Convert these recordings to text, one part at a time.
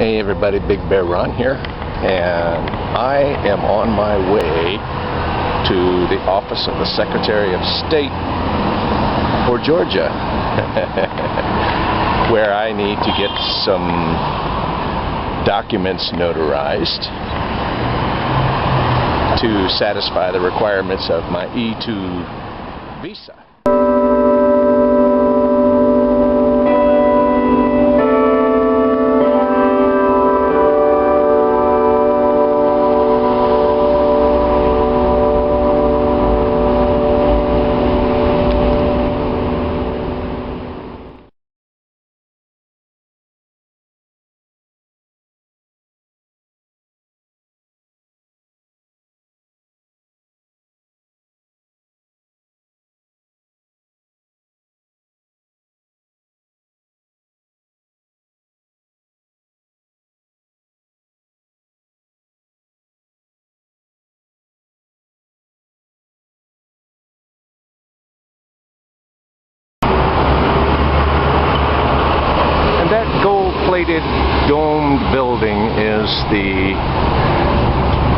Hey everybody, Big Bear Ron here, and I am on my way to the office of the Secretary of State for Georgia, where I need to get some documents notarized to satisfy the requirements of my E-2 visa. That gold-plated domed building is the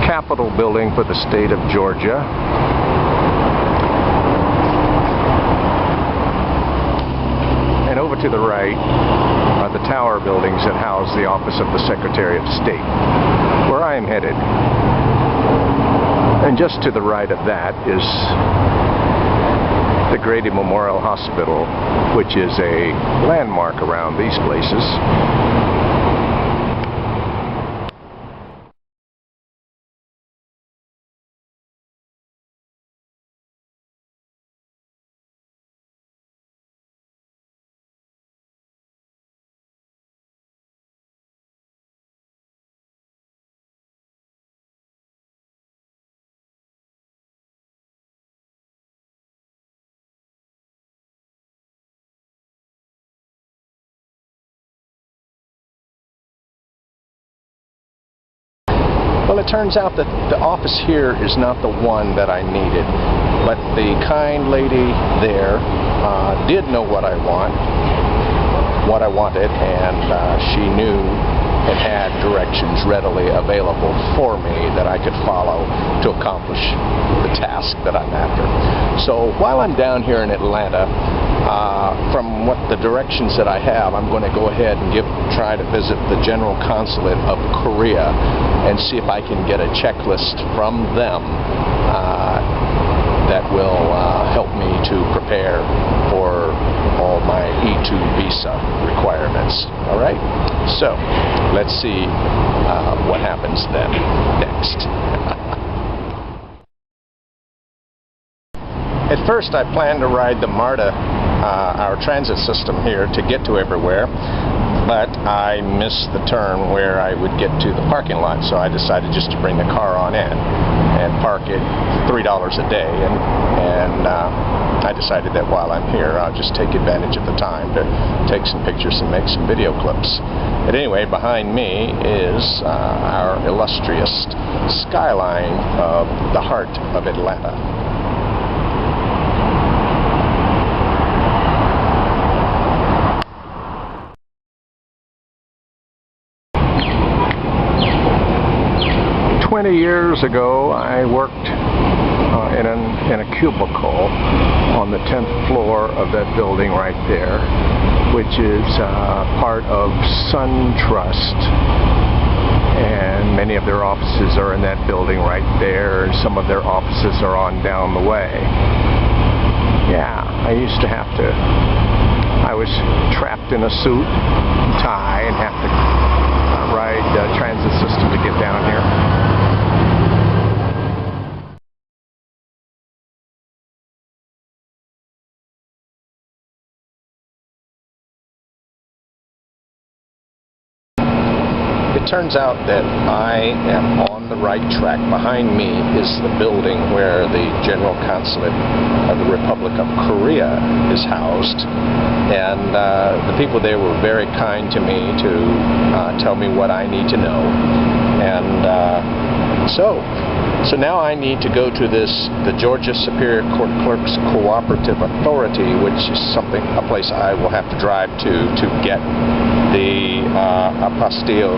Capitol building for the state of Georgia. And over to the right are the tower buildings that house the office of the Secretary of State, where I am headed. And just to the right of that is the Grady Memorial Hospital, which is a landmark around these places. Well, it turns out that the office here is not the one that I needed, but the kind lady there did know what I wanted, and she knew and had directions readily available for me that I could follow to accomplish the task that I'm after. So while I'm down here in Atlanta, from what the directions that I have, I'm going to go ahead and try to visit the General Consulate of Korea and see if I can get a checklist from them that will help me to prepare for all my E-2 visa requirements. All right? So, let's see what happens then next. At first, I planned to ride the MARTA, our transit system here, to get to everywhere, but I missed the turn where I would get to the parking lot, so I decided just to bring the car on in and park it $3 a day, and I decided that while I'm here, I'll just take advantage of the time to take some pictures and make some video clips. But anyway, behind me is our illustrious skyline of the heart of Atlanta. 20 years ago, I worked in a cubicle on the 10th floor of that building right there, which is part of SunTrust, and many of their offices are in that building right there, and some of their offices are on down the way. Yeah, I used to have to, I was trapped in a suit and tie and have to ride the transit system to get down here. It turns out that I am on the right track. Behind me is the building where the General Consulate of the Republic of Korea is housed, and the people there were very kind to me to tell me what I need to know, and So now I need to go to the Georgia Superior Court Clerks Cooperative Authority, which is a place I will have to drive to get the apostille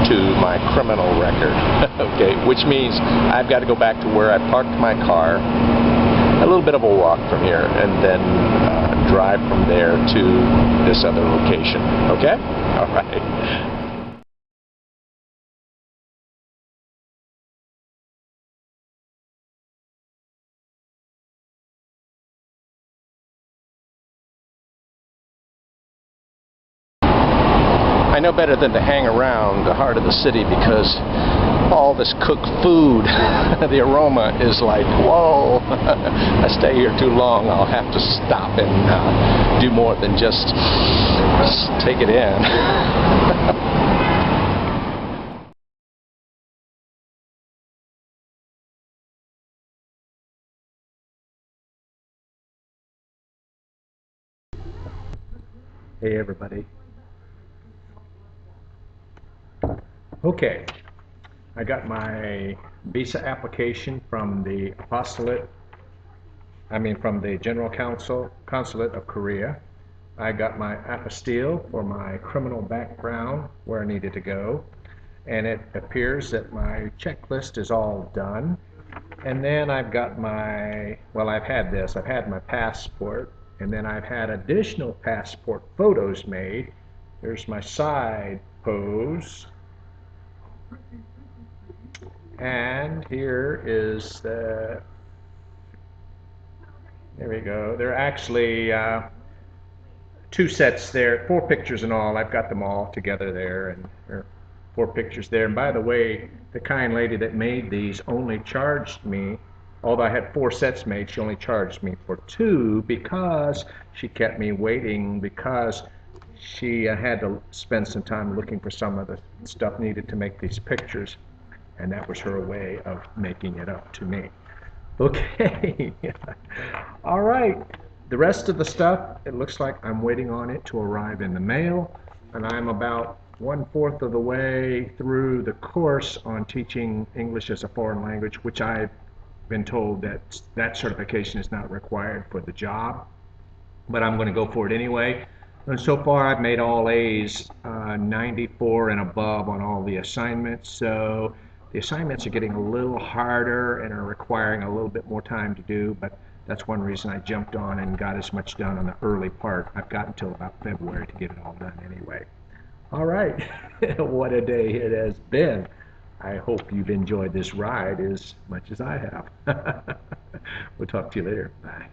to my criminal record. Okay, which means I've got to go back to where I parked my car, a little bit of a walk from here, and then drive from there to this other location. Okay? All right. I know better than to hang around the heart of the city because all this cooked food, the aroma is like, whoa, I stay here too long, I'll have to stop and do more than just take it in. Hey everybody. Okay, I got my visa application from the apostolate, from the General Consulate of Korea. I got my apostille for my criminal background where I needed to go, and it appears that my checklist is all done. And then I've got I've had my passport, and then I've had additional passport photos made. There's my side pose. And here is there we go. There are actually 2 sets there, 4 pictures in all. I've got them all together there, and there are 4 pictures there. And by the way, the kind lady that made these only charged me, although I had 4 sets made, she only charged me for 2 because she kept me waiting, because she had to spend some time looking for some of the stuff needed to make these pictures, and that was her way of making it up to me. Okay. All right. The rest of the stuff, it looks like I'm waiting on it to arrive in the mail, and I'm about 1/4 of the way through the course on teaching English as a foreign language, which I've been told that certification is not required for the job, but I'm going to go for it anyway. And so far I've made all A's, 94 and above on all the assignments, so the assignments are getting a little harder and are requiring a little bit more time to do, but that's one reason I jumped on and got as much done on the early part. I've got until about February to get it all done anyway. All right, what a day it has been. I hope you've enjoyed this ride as much as I have. We'll talk to you later. Bye.